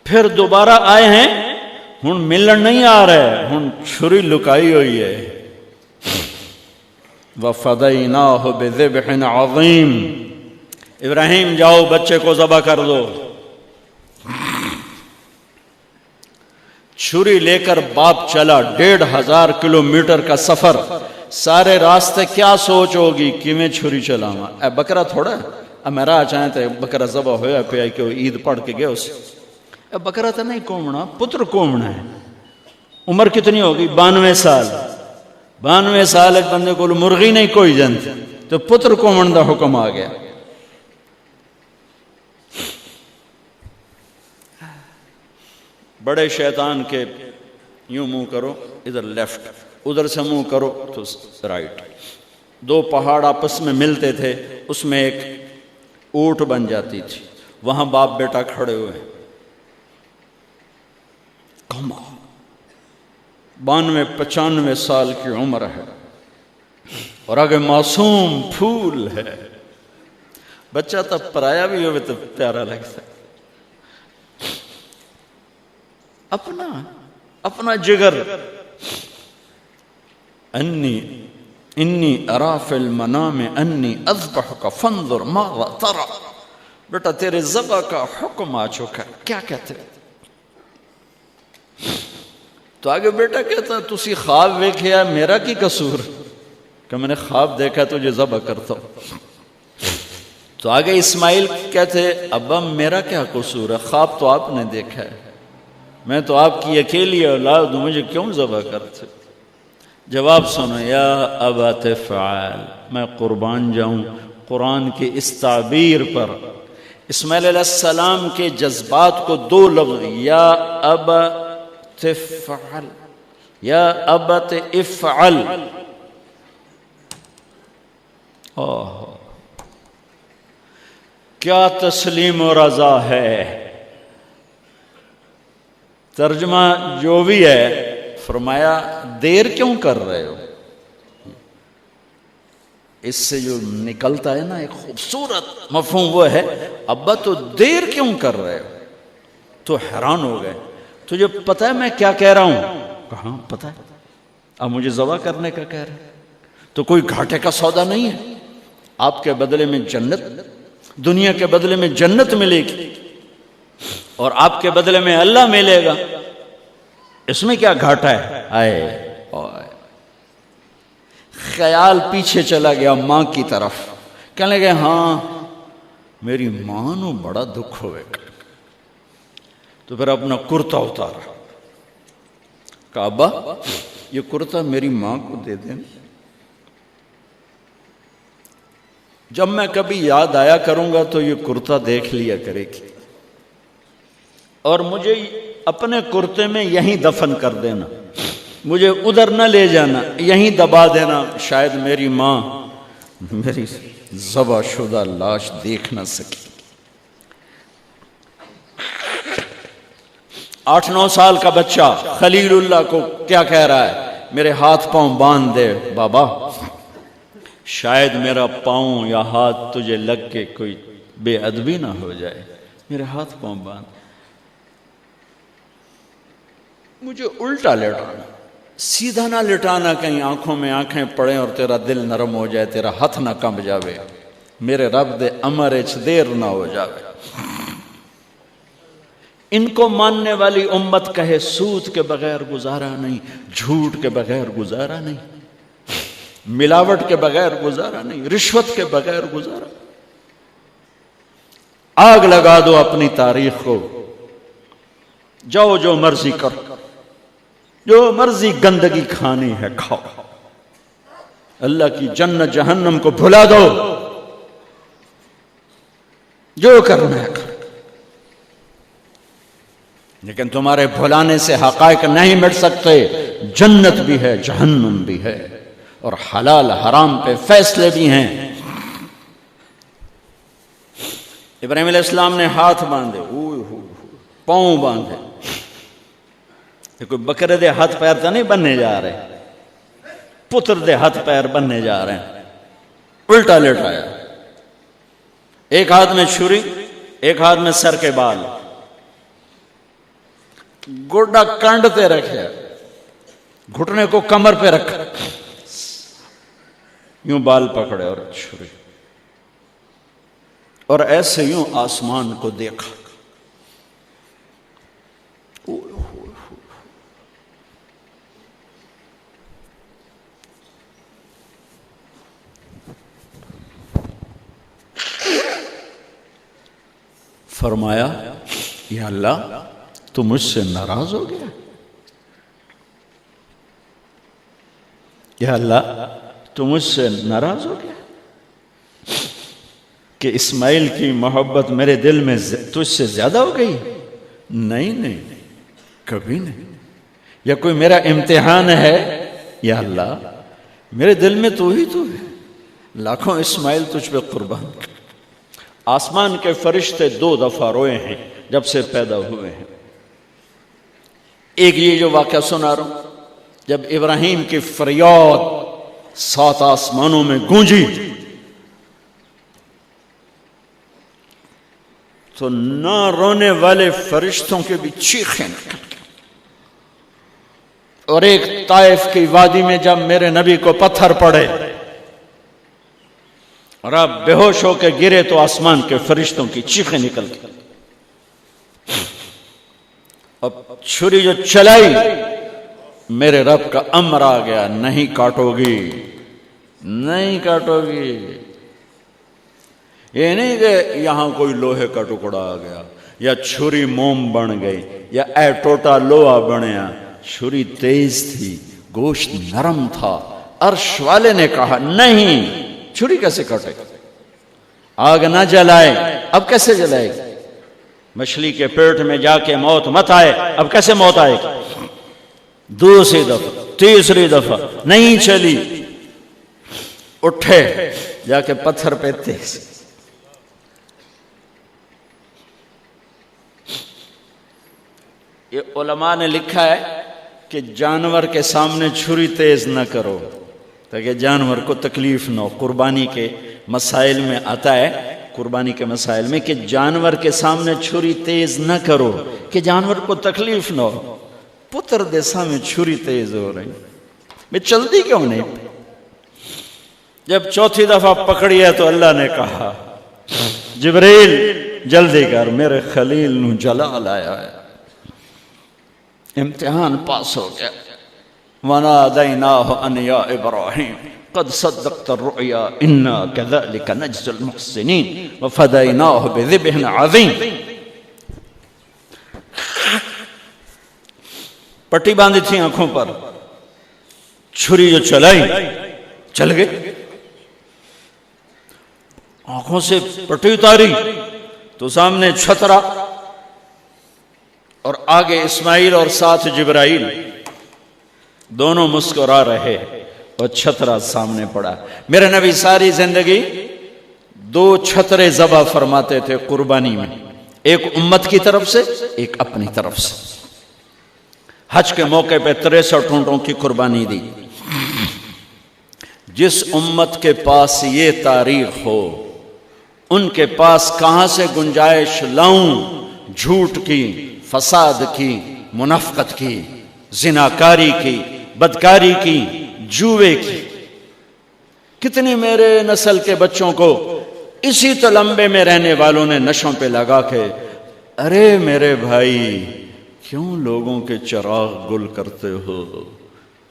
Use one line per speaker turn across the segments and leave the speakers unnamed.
پھر دوبارہ آئے ہیں، ہن ملن نہیں آ رہے، ہن چھری لکائی ہوئی ہے. وَفَدَيْنَاهُ بِذِبْحٍ عَظِيمٍ، ابراہیم جاؤ بچے کو ذبح کر دو. چھری لے کر باپ چلا، 1500 کلومیٹر کا سفر. سارے راستے کیا سوچ ہوگی کہ میں چھری چلاواں، اے بکرا تھوڑا اب میں راہ چاہیں تے بکرا ذبح ہویا پہ کہ وہ عید پڑھ کے گیا اسے. اے بکرا تو نہیں کومنا، پتر کومنا ہے. عمر کتنی ہوگی؟ 92 سال. 92 سال ایک بندے کو مرغی نہیں کوئی جنت، تو پتر کومن دا حکم آ گیا. بڑے شیطان کے یوں منہ کرو ادھر لیفٹ، ادھر سے منہ کرو تو رائٹ. 2 پہاڑ آپس میں ملتے تھے، اس میں ایک اونٹ بن جاتی تھی. وہاں باپ بیٹا کھڑے ہوئے، 92-95 سال کی عمر ہے اور آگے معصوم پھول ہے. بچہ تب پرایا بھی ہوئے تو پیارا لگتا ہے. اپنا جگر. انی ارا فی المنام انی اذبحک فانظر ماذا ترى. بیٹا تیرے ذبح کا حکم آ چکا ہے، کیا کہتے؟ تو آگے بیٹا کہتا تسی خواب ویکھیا، میرا کی قصور کہ میں نے خواب دیکھا تجھے ذبح کرتا ہوں. تو آگے اسماعیل کہتے ابا میرا کیا قصور ہے، خواب تو آپ نے دیکھا ہے، میں تو آپ کی اکیلی اولاد ہوں، مجھے کیوں ذبح کرتے؟ جواب سنو، یا ابا تفعل، میں قربان جاؤں قرآن کی اس تعبیر پر. اسماعیل علیہ السلام کے جذبات کو 2 لفظ، یا ابا تفعل، یا ابت افعل. کیا تسلیم و رضا ہے. ترجمہ جو بھی ہے، فرمایا دیر کیوں کر رہے ہو. اس سے جو نکلتا ہے نا ایک خوبصورت مفہوم وہ ہے، ابا تو دیر کیوں کر رہے ہو. تو حیران ہو گئے، تجھے پتہ ہے میں کیا کہہ رہا ہوں؟ کہاں پتہ ہے، اب مجھے ذبح کرنے کا کہہ رہے ہیں. تو کوئی گھاٹے کا سودا نہیں ہے. آپ کے بدلے میں جنت، دنیا کے بدلے میں جنت ملے گی اور آپ کے بدلے میں اللہ ملے گا. اس میں کیا گھاٹا ہے؟ آئے خیال پیچھے چلا گیا ماں کی طرف. کہنے لگے ہاں میری ماں نو بڑا دکھ ہوئے گا. تو پھر اپنا کرتا اتارا، کہا ابا یہ کرتا میری ماں کو دے دیں، جب میں کبھی یاد آیا کروں گا تو یہ کرتا دیکھ لیا کرے گی، اور مجھے اپنے کرتے میں یہیں دفن کر دینا، مجھے ادھر نہ لے جانا، یہیں دبا دینا، شاید میری ماں میری ذبح شدہ لاش دیکھ نہ سکی. 8-9 سال کا بچہ خلیل اللہ کو کیا کہہ رہا ہے؟ میرے ہاتھ پاؤں باندھ دے بابا، شاید میرا پاؤں یا ہاتھ تجھے لگ کے کوئی بے ادبی نہ ہو جائے، میرے ہاتھ پاؤں باندھ. مجھے الٹا لٹانا، سیدھا نہ لٹانا، کہیں آنکھوں میں آنکھیں پڑیں اور تیرا دل نرم ہو جائے، تیرا ہاتھ نہ کمب جاوے، میرے رب دے امر اچ دیر نہ ہو جاوے. ان کو ماننے والی امت کہے سود کے بغیر گزارا نہیں، جھوٹ کے بغیر گزارا نہیں، ملاوٹ کے بغیر گزارا نہیں، رشوت کے بغیر گزارا. آگ لگا دو اپنی تاریخ کو، جاؤ جو مرضی کرو، جو مرضی گندگی کھانی ہے کھاؤ، اللہ کی جنت جہنم کو بھلا دو، جو کرنا ہے کرو. لیکن تمہارے بھلانے سے حقائق نہیں مٹ سکتے. جنت بھی ہے، جہنم بھی ہے، اور حلال حرام پہ فیصلے بھی ہیں. ابراہیم علیہ السلام نے ہاتھ باندھے، پاؤں باندھے. یہ کوئی بکرے دے ہاتھ پیر تو نہیں بننے جا رہے، پتر دے ہاتھ پیر بننے جا رہے ہیں. الٹا لٹایا، ایک ہاتھ میں چھری، ایک ہاتھ میں سر کے بال. گوڈا کانڈتے رکھے، گھٹنے کو کمر پہ رکھا، یوں بال پکڑے اور چھری، اور ایسے یوں آسمان کو دیکھا۔ فرمایا یا اللہ تو مجھ سے ناراض ہو گیا؟ یا اللہ تو مجھ سے ناراض ہو گیا کہ اسماعیل کی محبت میرے دل میں تجھ سے زیادہ ہو گئی؟ نہیں نہیں، کبھی نہیں۔ یا کوئی میرا امتحان ہے؟ یا اللہ میرے دل میں تو ہی تو ہے، لاکھوں اسماعیل تجھ پہ قربان۔ آسمان کے فرشتے 2 دفعہ روئے ہیں جب سے پیدا ہوئے ہیں۔ ایک یہ جو واقعہ سنا رہا ہوں، جب ابراہیم کی فریاد 7 آسمانوں میں گونجی تو نہ رونے والے فرشتوں کے بھی چیخیں نکل گئیں۔ اور ایک طائف کی وادی میں جب میرے نبی کو پتھر پڑے اور آپ بے ہوش ہو کے گرے تو آسمان کے فرشتوں کی چیخیں نکل گئی۔ اب چھری جو چلائی، میرے رب کا امر آ گیا، نہیں کاٹو گی، نہیں کاٹو گی۔ یہ نہیں کہ یہاں کوئی لوہے کا ٹکڑا آ گیا یا چھری موم بن گئی یا اے ٹوٹا لوہا بنیا۔ چھری تیز تھی، گوشت نرم تھا۔ عرش والے نے کہا نہیں، چھری کیسے کاٹے؟ آگ نہ جلائے، اب کیسے جلائے گی؟ مچھلی کے پیٹ میں جا کے موت مت آئے، اب کیسے موت آئے گی؟ دوسری دفعہ، تیسری دفعہ نہیں چلی، اٹھے جا کے پتھر پہ تیز۔ یہ علماء نے لکھا ہے کہ جانور کے سامنے چھری تیز نہ کرو تاکہ جانور کو تکلیف نہ ہو۔ قربانی کے مسائل میں آتا ہے، قربانی کے مسائل میں، کہ جانور کے سامنے چھری تیز نہ کرو کہ جانور کو تکلیف نہ ہو۔ پتر دے سامنے چھری تیز ہو رہی، میں چلتی کیوں نہیں؟ جب چوتھی دفعہ پکڑی ہے تو اللہ نے کہا جبریل جلدی کر، میرے خلیل نو جلال آیا ہے۔ امتحان پاس ہو گیا۔ وَنَادَيْنَاهُ أَنْ يَا إِبْرَاهِيمُ قَدْ صَدَّقْتَ الرُّؤْيَا إِنَّا كَذَلِكَ نَجْزِي الْمُحْسِنِينَ وَفَدَيْنَاهُ بِذِبْحٍ عَظِيمٍ۔ پٹی باندھی تھی آنکھوں پر، چھری جو چلائی چل گئی، آنکھوں سے پٹی اتاری تو سامنے چھترا اور آگے اسماعیل اور ساتھ جبرائیل، دونوں مسکرا رہے اور چھترا سامنے پڑا۔ میرے نبی ساری زندگی 2 چھترے ذبح فرماتے تھے قربانی میں، ایک امت کی طرف سے، ایک اپنی طرف سے۔ حج کے موقع پہ 63 اونٹوں کی قربانی دی۔ جس امت کے پاس یہ تاریخ ہو، ان کے پاس کہاں سے گنجائش لاؤں جھوٹ کی، فساد کی، منافقت کی، زناکاری کی، بدکاری کی، جوے کی۔ کتنی میرے نسل کے بچوں کو اسی تلمبے میں رہنے والوں نے نشوں پہ لگا کے، ارے میرے بھائی کیوں لوگوں کے چراغ گل کرتے ہو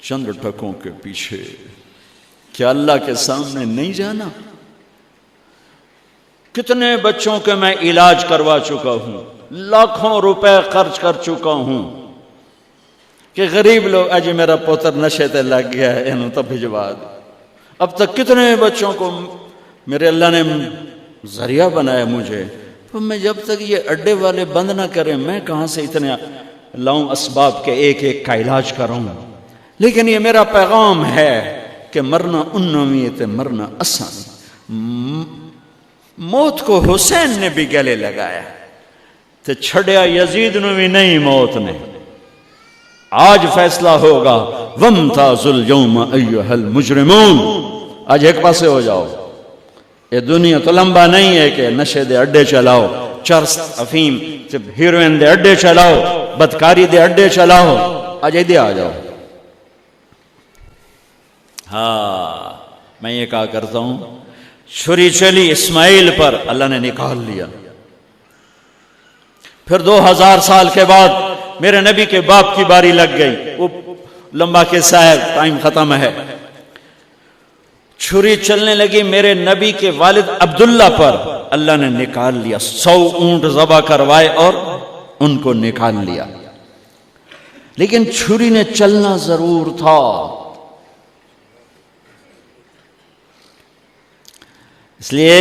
چند ٹکوں کے پیچھے؟ کیا اللہ کے سامنے نہیں جانا؟ کتنے بچوں کے میں علاج کروا چکا ہوں، لاکھوں روپے خرچ کر چکا ہوں کہ غریب لوگ اجی میرا پوتر نشے تے لگ گیا ہے، انہوں تو بھجوا دو۔ اب تک کتنے بچوں کو میرے اللہ نے ذریعہ بنایا مجھے، تو میں جب تک یہ اڈے والے بند نہ کریں میں کہاں سے اتنے لاؤں اسباب کے ایک ایک کا علاج کروں۔ لیکن یہ میرا پیغام ہے کہ مرنا انویت مرنا آسان۔ موت کو حسین نے بھی گلے لگایا تو چھڑیا یزید نو بھی نہیں موت نے۔ آج فیصلہ ہوگا وَامْتَازُوا الْيَوْمَ أَيُّهَا الْمُجْرِمُونَ۔ آج ایک پاسے ہو جاؤ، یہ دنیا تو لمبا نہیں ہے کہ نشے دے اڈے چلاؤ، چرس افیم ہیروئن دے اڈے چلاؤ، بدکاری دے اڈے چلاؤ، آج ادھر آ جاؤ۔ ہاں میں یہ کہا کرتا ہوں، چھری چلی اسماعیل پر، اللہ نے نکال لیا۔ پھر 2000 سال کے بعد میرے نبی کے باپ کی باری لگ گئی، وہ لمبا قصہ ہے، ٹائم ختم ہے۔ چھری چلنے لگی میرے نبی کے والد عبداللہ پر، اللہ نے نکال لیا۔ 100 اونٹ ذبح کروائے اور ان کو نکال لیا، لیکن چھری نے چلنا ضرور تھا۔ اس لیے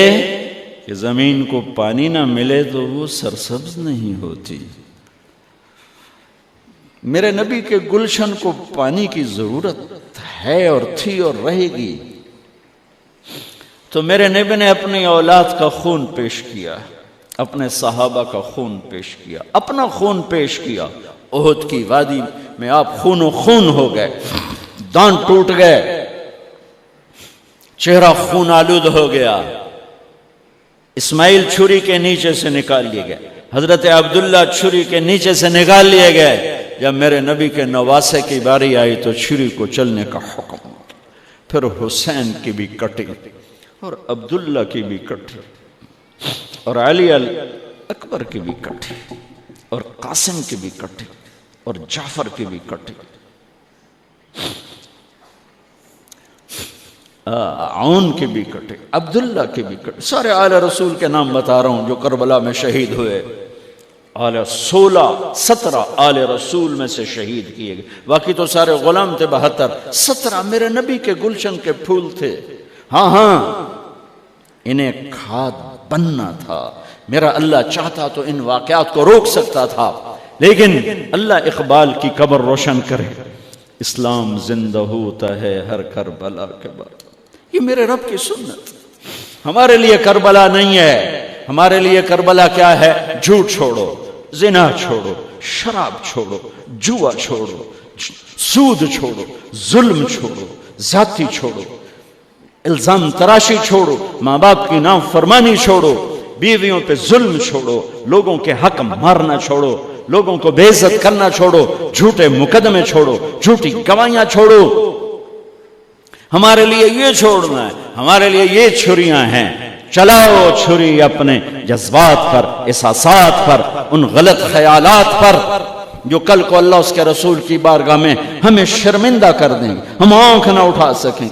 کہ زمین کو پانی نہ ملے تو وہ سرسبز نہیں ہوتی۔ میرے نبی کے گلشن کو پانی کی ضرورت ہے اور تھی اور رہے گی، تو میرے نبی نے اپنی اولاد کا خون پیش کیا، اپنے صحابہ کا خون پیش کیا، اپنا خون پیش کیا۔ احد کی وادی میں آپ خون و خون ہو گئے، دانت ٹوٹ گئے، چہرہ خون آلود ہو گیا۔ اسماعیل چھری کے نیچے سے نکال لیے گئے، حضرت عبداللہ چھری کے نیچے سے نکال لیے گئے۔ جب میرے نبی کے نواسے کی باری آئی تو چھری کو چلنے کا حکم، پھر حسین کی بھی کٹی اور عبداللہ کی بھی کٹی اور علی اکبر کی بھی کٹی اور قاسم کی بھی کٹی اور جعفر کی بھی کٹی، عون کی بھی کٹی، عبداللہ کی بھی کٹی۔ سارے آل رسول کے نام بتا رہا ہوں جو کربلا میں شہید ہوئے۔ 17 آل رسول میں سے شہید کیے گئے، باقی تو سارے غلام تھے 72۔ 17 میرے نبی کے گلشن کے پھول تھے۔ ہاں انہیں کھاد بننا تھا۔ میرا اللہ چاہتا تو ان واقعات کو روک سکتا تھا، لیکن اللہ اقبال کی قبر روشن کرے، اسلام زندہ ہوتا ہے ہر کربلا کے بعد۔ یہ میرے رب کی سنت۔ ہمارے لیے کربلا نہیں ہے، ہمارے لیے کربلا کیا ہے؟ جھوٹ چھوڑو، زنا چھوڑو، شراب چھوڑو، جوا چھوڑو، سود چھوڑو، ظلم چھوڑو، زیادتی چھوڑو، الزام تراشی چھوڑو، ماں باپ کی نافرمانی چھوڑو، بیویوں پہ ظلم چھوڑو، لوگوں کے حق مارنا چھوڑو، لوگوں کو بے عزت کرنا چھوڑو، جھوٹے مقدمے چھوڑو، جھوٹی گواہیاں چھوڑو۔ ہمارے لیے یہ چھوڑنا ہے، ہمارے لیے یہ چھریاں ہیں۔ چلاؤ چھری اپنے جذبات پر، احساسات پر، ان غلط خیالات پر جو کل کو اللہ اس کے رسول کی بارگاہ میں ہمیں شرمندہ کر دیں، ہم آنکھ نہ اٹھا سکیں۔